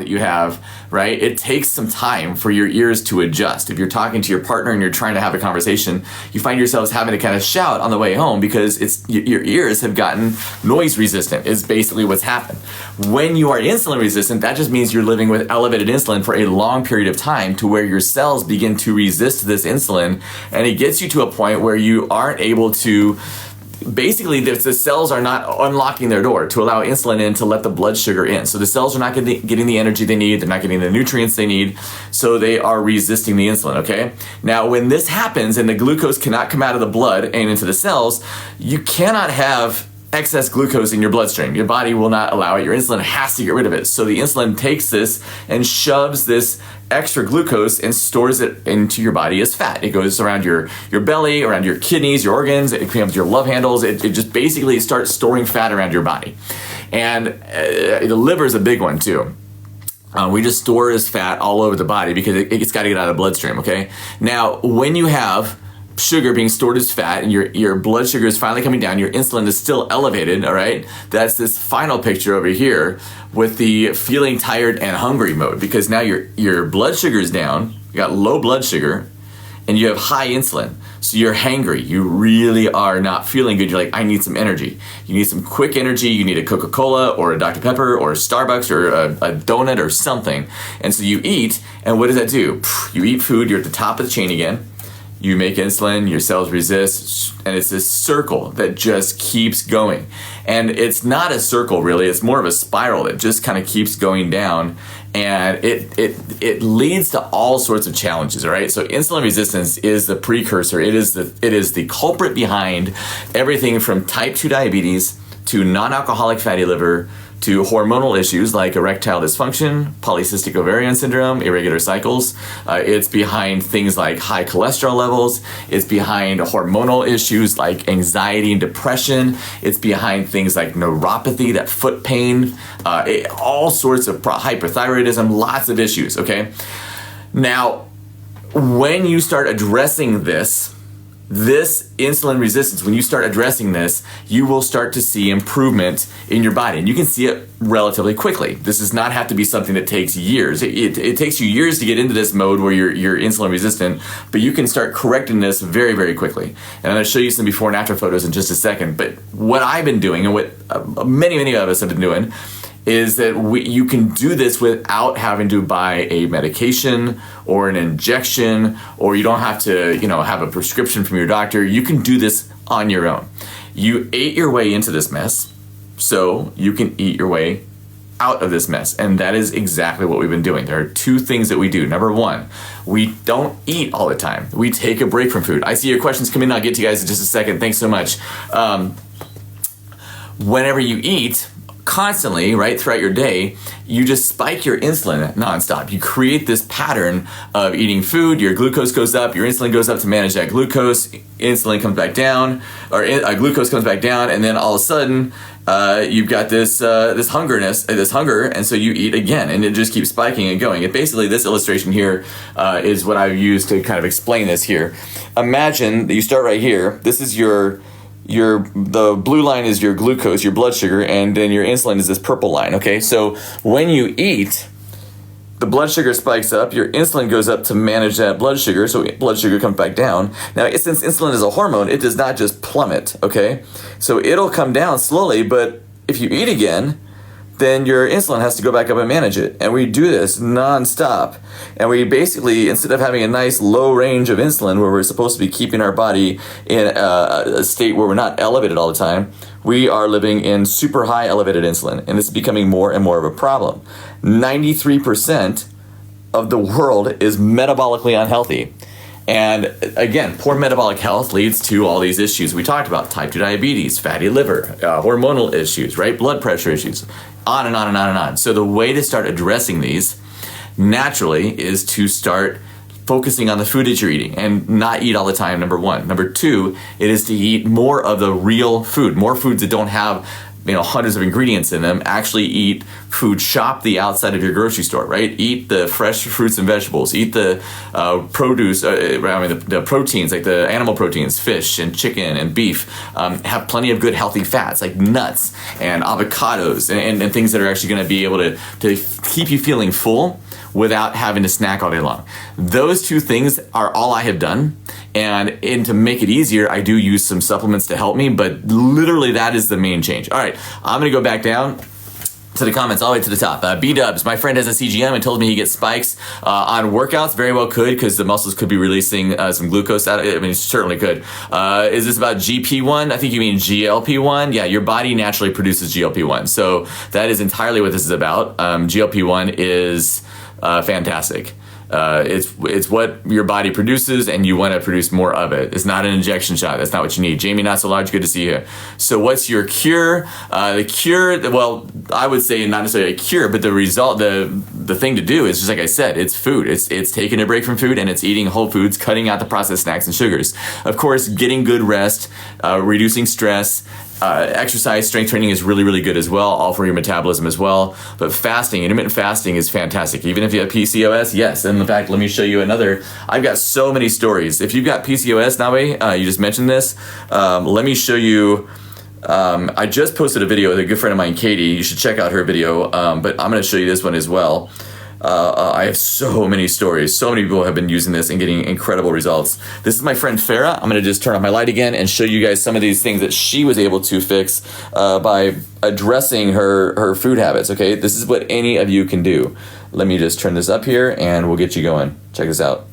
that you have, right? It takes some time for your ears to adjust. If you're talking to your partner and you're trying to have a conversation, you find yourselves having to kind of shout on the way home because your ears have gotten noise resistant is basically what's happened. When you are insulin resistant, that just means you're living with elevated insulin for a long period of time to where your cells begin to resist this insulin, and it gets you to a point where you aren't able to, basically the cells are not unlocking their door to allow insulin in to let the blood sugar in. So the cells are not getting the energy they need, they're not getting the nutrients they need, so they are resisting the insulin, okay? Now when this happens and the glucose cannot come out of the blood and into the cells, you cannot have excess glucose in your bloodstream. Your body will not allow it. Your insulin has to get rid of it. So the insulin takes this and shoves this extra glucose and stores it into your body as fat. It goes around your belly, around your kidneys, your organs, it becomes your love handles. It just basically starts storing fat around your body. And the liver is a big one too. We just store this fat all over the body because it's got to get out of the bloodstream, okay? Now, when you have sugar being stored as fat and your blood sugar is finally coming down, your insulin is still elevated, all right? That's this final picture over here with the feeling tired and hungry mode, because now your blood sugar is down, you got low blood sugar, and you have high insulin. So you're hangry. You really are not feeling good. You're like, I need some energy. You need some quick energy. You need a Coca-Cola or a Dr. Pepper or a Starbucks or a donut or something. And so you eat, and what does that do? You eat food, you're at the top of the chain again. You make insulin, your cells resist, and it's this circle that just keeps going. And it's not a circle really, it's more of a spiral that just kind of keeps going down, and it leads to all sorts of challenges, all right? So insulin resistance is the precursor, it is the culprit behind everything from type 2 diabetes to non-alcoholic fatty liver, to hormonal issues like erectile dysfunction, polycystic ovarian syndrome, irregular cycles. It's behind things like high cholesterol levels. It's behind hormonal issues like anxiety and depression. It's behind things like neuropathy, that foot pain, all sorts of hyperthyroidism, lots of issues, okay? Now, when you start addressing this insulin resistance, when you start addressing this, you will start to see improvement in your body. And you can see it relatively quickly. This does not have to be something that takes years. It takes you years to get into this mode where you're insulin resistant, but you can start correcting this very, very quickly. And I'm going to show you some before and after photos in just a second. But what I've been doing, and what many, many of us have been doing, is that you can do this without having to buy a medication or an injection, or you don't have to, have a prescription from your doctor. You can do this on your own. You ate your way into this mess, so you can eat your way out of this mess. And that is exactly what we've been doing. There are two things that we do. Number one, we don't eat all the time. We take a break from food. I see your questions come in. I'll get to you guys in just a second. Thanks so much. Whenever you eat constantly, right, throughout your day, you just spike your insulin nonstop. You create this pattern of eating food, your glucose goes up, your insulin goes up to manage that glucose, insulin comes back down, or glucose comes back down, and then all of a sudden, you've got this hunger, and so you eat again, and it just keeps spiking and going. And basically, this illustration here is what I've used to kind of explain this here. Imagine that you start right here. This is the blue line is your glucose, your blood sugar, and then your insulin is this purple line, okay? So when you eat, the blood sugar spikes up, your insulin goes up to manage that blood sugar, so blood sugar comes back down. Now, since insulin is a hormone, it does not just plummet, okay? So it'll come down slowly, but if you eat again, then your insulin has to go back up and manage it. And we do this nonstop. And we basically, instead of having a nice low range of insulin where we're supposed to be keeping our body in a state where we're not elevated all the time, we are living in super high elevated insulin. And this is becoming more and more of a problem. 93% of the world is metabolically unhealthy. And again, poor metabolic health leads to all these issues we talked about: type 2 diabetes, fatty liver, hormonal issues, right? Blood pressure issues, on and on and on and on. So the way to start addressing these naturally is to start focusing on the food that you're eating and not eat all the time, number one. Number two, it is to eat more of the real food, more foods that don't have hundreds of ingredients in them. Actually eat food, shop the outside of your grocery store, right? Eat the fresh fruits and vegetables, eat the produce, the proteins, like the animal proteins, fish and chicken and beef. Have plenty of good healthy fats like nuts and avocados and things that are actually going to be able to keep you feeling full without having to snack all day long. Those two things are all I have done. And to make it easier, I do use some supplements to help me, but literally that is the main change. All right, I'm gonna go back down to the comments all the way to the top. B-Dubs, my friend has a CGM and told me he gets spikes on workouts. Very well could, because the muscles could be releasing some glucose out of it. I mean, it certainly could. Is this about GP1? I think you mean GLP-1. Yeah, your body naturally produces GLP-1. So that is entirely what this is about. GLP-1 is fantastic. It's what your body produces, and you want to produce more of it. It's not an injection shot. That's not what you need. Jamie, not so large. Good to see you. So what's your cure? The cure, well, I would say not necessarily a cure, but the result, the thing to do is just like I said, it's food. It's taking a break from food, and it's eating whole foods, cutting out the processed snacks and sugars. Of course, getting good rest, reducing stress. Exercise, strength training is really, really good as well, all for your metabolism as well. But fasting, intermittent fasting is fantastic. Even if you have PCOS, yes. And in fact, let me show you another. I've got so many stories. If you've got PCOS, Nawe, you just mentioned this. Let me show you. I just posted a video with a good friend of mine, Katie. You should check out her video. But I'm going to show you this one as well. I have so many stories. So many people have been using this and getting incredible results. This is my friend Farah. I'm going to just turn off my light again and show you guys some of these things that she was able to fix by addressing her food habits, okay? This is what any of you can do. Let me just turn this up here and we'll get you going. Check this out.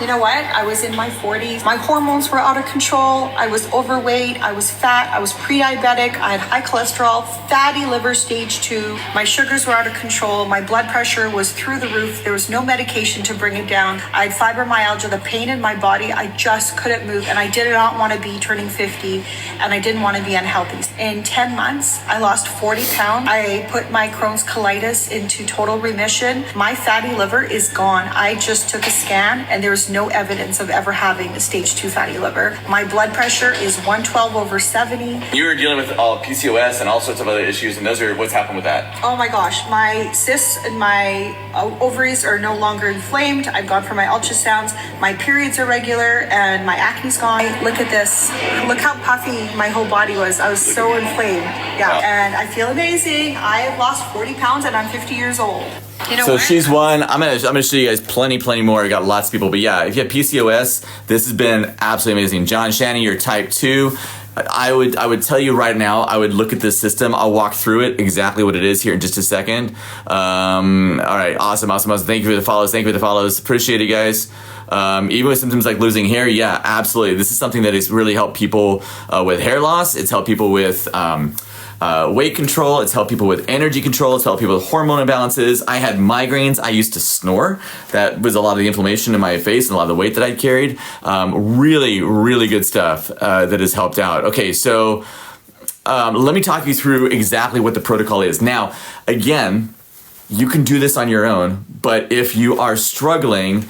You know what? I was in my 40s. My hormones were out of control. I was overweight. I was fat. I was pre-diabetic. I had high cholesterol, fatty liver stage 2. My sugars were out of control. My blood pressure was through the roof. There was no medication to bring it down. I had fibromyalgia, the pain in my body. I just couldn't move, and I did not want to be turning 50, and I didn't want to be unhealthy. In 10 months, I lost 40 pounds. I put my Crohn's colitis into total remission. My fatty liver is gone. I just took a scan, and there was no evidence of ever having a stage 2 fatty liver. My blood pressure is 112/70. You were dealing with all PCOS and all sorts of other issues, and those are what's happened with that. Oh my gosh, my cysts and my ovaries are no longer inflamed. I've gone for my ultrasounds. My periods are regular, and my acne's gone. Look at this. Look how puffy my whole body was. I was so inflamed. Yeah, wow. And I feel amazing. I have lost 40 pounds, and I'm 50 years old. You know so what? She's one. I'm gonna show you guys plenty more. I got lots of people, but yeah, if you have PCOS, this has been absolutely amazing. John Shannon, you're type 2. I would tell you right now, I would look at this system. I'll walk through it exactly what it is here in just a second. All right, awesome. Thank you for the follows. Appreciate it, guys. Even with symptoms like losing hair, yeah, absolutely. This is something that has really helped people with hair loss. It's helped people with weight control. It's helped people with energy control. It's helped people with hormone imbalances. I had migraines. I used to snore. That was a lot of the inflammation in my face and a lot of the weight that I'd carried. Really good stuff that has helped out. Okay, so let me talk you through exactly what the protocol is. Now, again, you can do this on your own, but if you are struggling,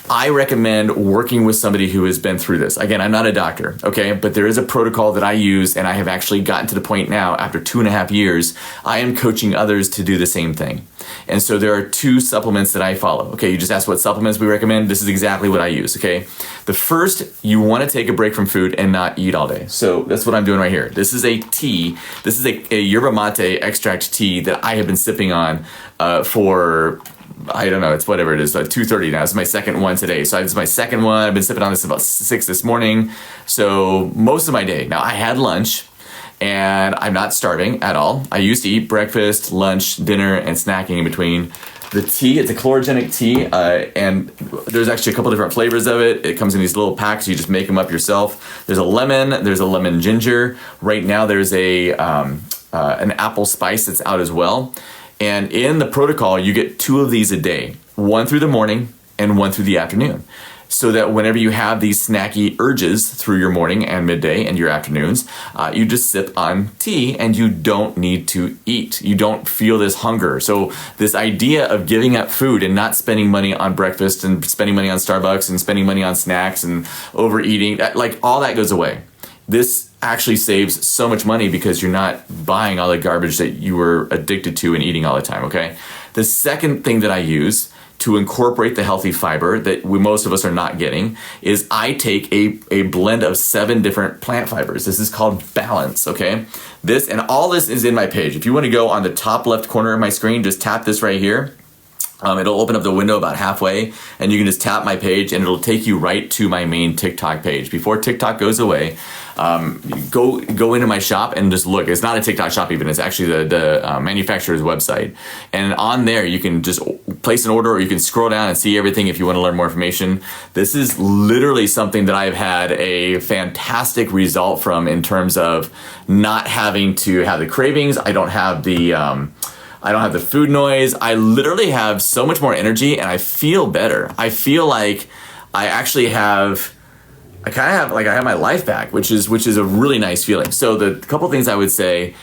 I recommend working with somebody who has been through this. Again, I'm not a doctor, okay? But there is a protocol that I use, and I have actually gotten to the point now, after 2.5 years, I am coaching others to do the same thing. And so there are 2 supplements that I follow. Okay, you just asked what supplements we recommend. This is exactly what I use, okay? The first, you want to take a break from food and not eat all day. So that's what I'm doing right here. This is a tea. This is a yerba mate extract tea that I have been sipping on for... I don't know, it's whatever it is, like 2:30 now. It's my second one today. So it's my second one. I've been sipping on this about 6 this morning. So most of my day. Now, I had lunch, and I'm not starving at all. I used to eat breakfast, lunch, dinner, and snacking in between. The tea, it's a chlorogenic tea, and there's actually a couple different flavors of it. It comes in these little packs. You just make them up yourself. There's a lemon ginger. Right now, there's an apple spice that's out as well. And in the protocol, you get 2 of these a day, one through the morning and one through the afternoon. So that whenever you have these snacky urges through your morning and midday and your afternoons, you just sip on tea and you don't need to eat. You don't feel this hunger. So this idea of giving up food and not spending money on breakfast and spending money on Starbucks and spending money on snacks and overeating, like all that goes away. This actually saves so much money because you're not buying all the garbage that you were addicted to and eating all the time, okay? The second thing that I use to incorporate the healthy fiber that most of us are not getting is I take a blend of 7 different plant fibers. This is called Balance, okay? This and all this is in my page. If you want to go on the top left corner of my screen, just tap this right here. It'll open up the window about halfway, and you can just tap my page, and it'll take you right to my main TikTok page. Before TikTok goes away, go into my shop and just look. It's not a TikTok shop even. It's actually the manufacturer's website. And on there, you can just place an order, or you can scroll down and see everything if you want to learn more information. This is literally something that I've had a fantastic result from in terms of not having to have the cravings. I don't have the food noise. I literally have so much more energy, and I feel better. I feel like I actually have my life back, which is a really nice feeling. So the couple things I would say,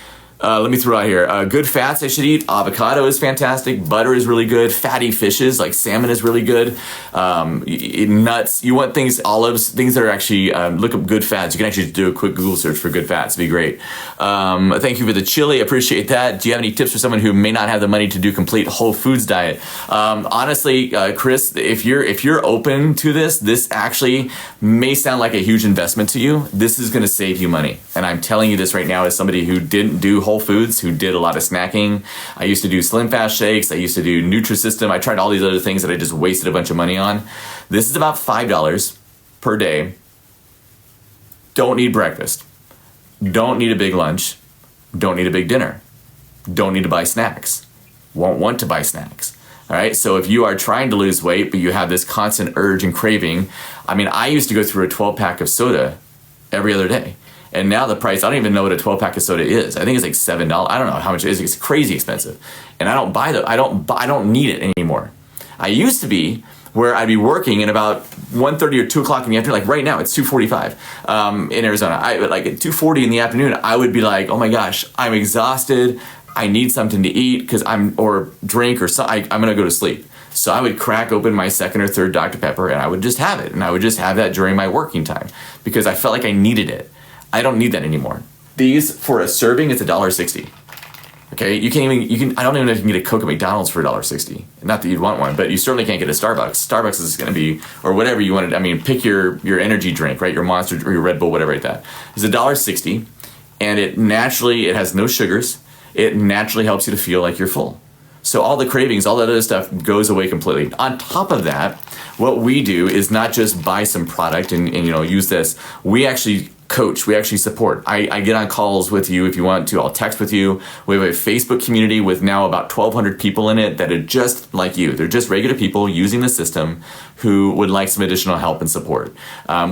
let me throw out here. Good fats I should eat. Avocado is fantastic. Butter is really good. Fatty fishes like salmon is really good. Nuts. You want things, olives, things that are actually, look up good fats. You can actually do a quick Google search for good fats. It'd be great. Thank you for the chili. Appreciate that. Do you have any tips for someone who may not have the money to do complete whole foods diet? Honestly, Chris, if you're open to this actually may sound like a huge investment to you. This is going to save you money. And I'm telling you this right now as somebody who didn't do Whole Foods, who did a lot of snacking. I used to do Slim Fast shakes. I used to do Nutrisystem. I tried all these other things that I just wasted a bunch of money on. This is about $5 per day. Don't need breakfast. Don't need a big lunch. Don't need a big dinner. Don't need to buy snacks. Won't want to buy snacks. All right. So if you are trying to lose weight, but you have this constant urge and craving, I used to go through a 12-pack of soda every other day. And now the price, I don't even know what a 12-pack of soda is. I think it's like $7. I don't know how much it is. It's crazy expensive. And I don't buy I don't need it anymore. I used to be where I'd be working and about 1:30 or 2 o'clock in the afternoon, like right now it's 2:45 in Arizona. Like at 2:40 in the afternoon, I would be like, oh my gosh, I'm exhausted. I need something to eat or drink or something. I'm gonna go to sleep. So I would crack open my second or third Dr. Pepper and I would just have it. And I would just have that during my working time because I felt like I needed it. I don't need that anymore. These, for a serving, it's $1.60. Okay, I don't even know if you can get a Coke at McDonald's for $1.60. Not that you'd want one, but you certainly can't get a Starbucks. Starbucks is gonna be, or whatever you wanted. Pick your energy drink, right? Your Monster or your Red Bull, whatever like that. It's $1.60, and it has no sugars. It naturally helps you to feel like you're full. So all the cravings, all that other stuff goes away completely. On top of that, what we do is not just buy some product and use this. We actually coach, we actually support. I get on calls with you if you want to. I'll text with you. We have a Facebook community with now about 1,200 people in it that are just like you. They're just regular people using the system who would like some additional help and support.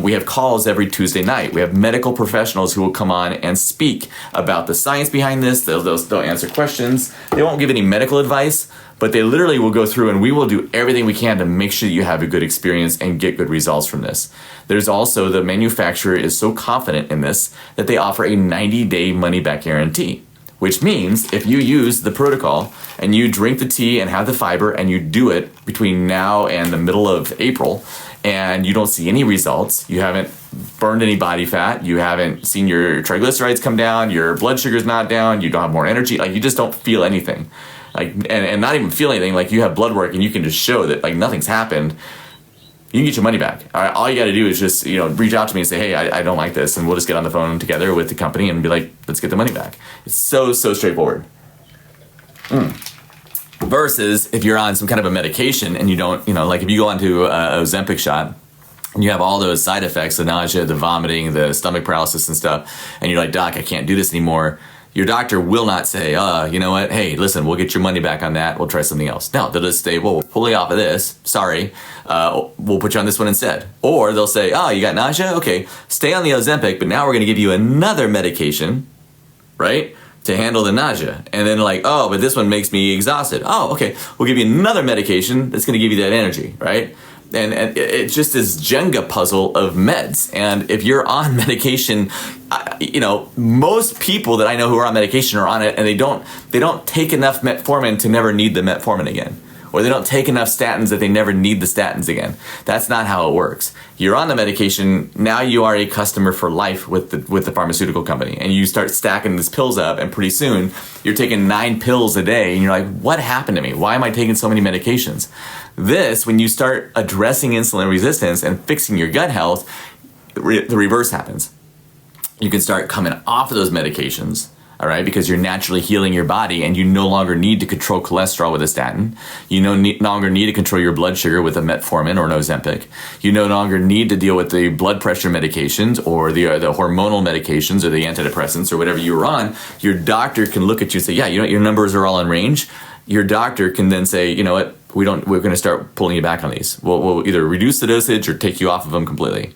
We have calls every Tuesday night. We have medical professionals who will come on and speak about the science behind this. They'll answer questions. They won't give any medical advice, but they literally will go through and we will do everything we can to make sure you have a good experience and get good results from this. There's also, the manufacturer is so confident in this that they offer a 90-day money-back guarantee, which means if you use the protocol and you drink the tea and have the fiber and you do it between now and the middle of April and you don't see any results, you haven't burned any body fat, you haven't seen your triglycerides come down, your blood sugar's not down, you don't have more energy, like you just don't feel anything. And not even feel anything, like you have blood work and you can just show that like nothing's happened, you can get your money back. All you got to do is just reach out to me and say, hey, I don't like this, and we'll just get on the phone together with the company and be like, let's get the money back. It's so straightforward. Versus if you're on some kind of a medication and you don't, like if you go onto a Ozempic shot and you have all those side effects, the nausea, the vomiting, the stomach paralysis and stuff, and you're like, doc, I can't do this anymore. Your doctor will not say, you know what, hey, listen, we'll get your money back on that, we'll try something else. No, they'll just say, well, we'll pull you off of this, sorry, we'll put you on this one instead. Or they'll say, oh, you got nausea? Okay, stay on the Ozempic, but now we're gonna give you another medication, right, to handle the nausea. And then like, oh, but this one makes me exhausted. Oh, okay, we'll give you another medication that's gonna give you that energy, right? And it's just this Jenga puzzle of meds. And if you're on medication, most people that I know who are on medication are on it, and they don't take enough metformin to never need the metformin again. or they don't take enough statins that they never need the statins again. That's not how it works. You're on the medication, now you are a customer for life with the pharmaceutical company, and you start stacking these pills up, and pretty soon you're taking 9 pills a day, and you're like, what happened to me? Why am I taking so many medications? This, when you start addressing insulin resistance and fixing your gut health, the reverse happens. You can start coming off of those medications, all right, because you're naturally healing your body, and you no longer need to control cholesterol with a statin. You no longer need to control your blood sugar with a metformin or an Ozempic. You no longer need to deal with the blood pressure medications or the hormonal medications or the antidepressants or whatever you were on. Your doctor can look at you and say, yeah, you know what, your numbers are all in range. Your doctor can then say, you know what, we're going to start pulling you back on these. We'll either reduce the dosage or take you off of them completely.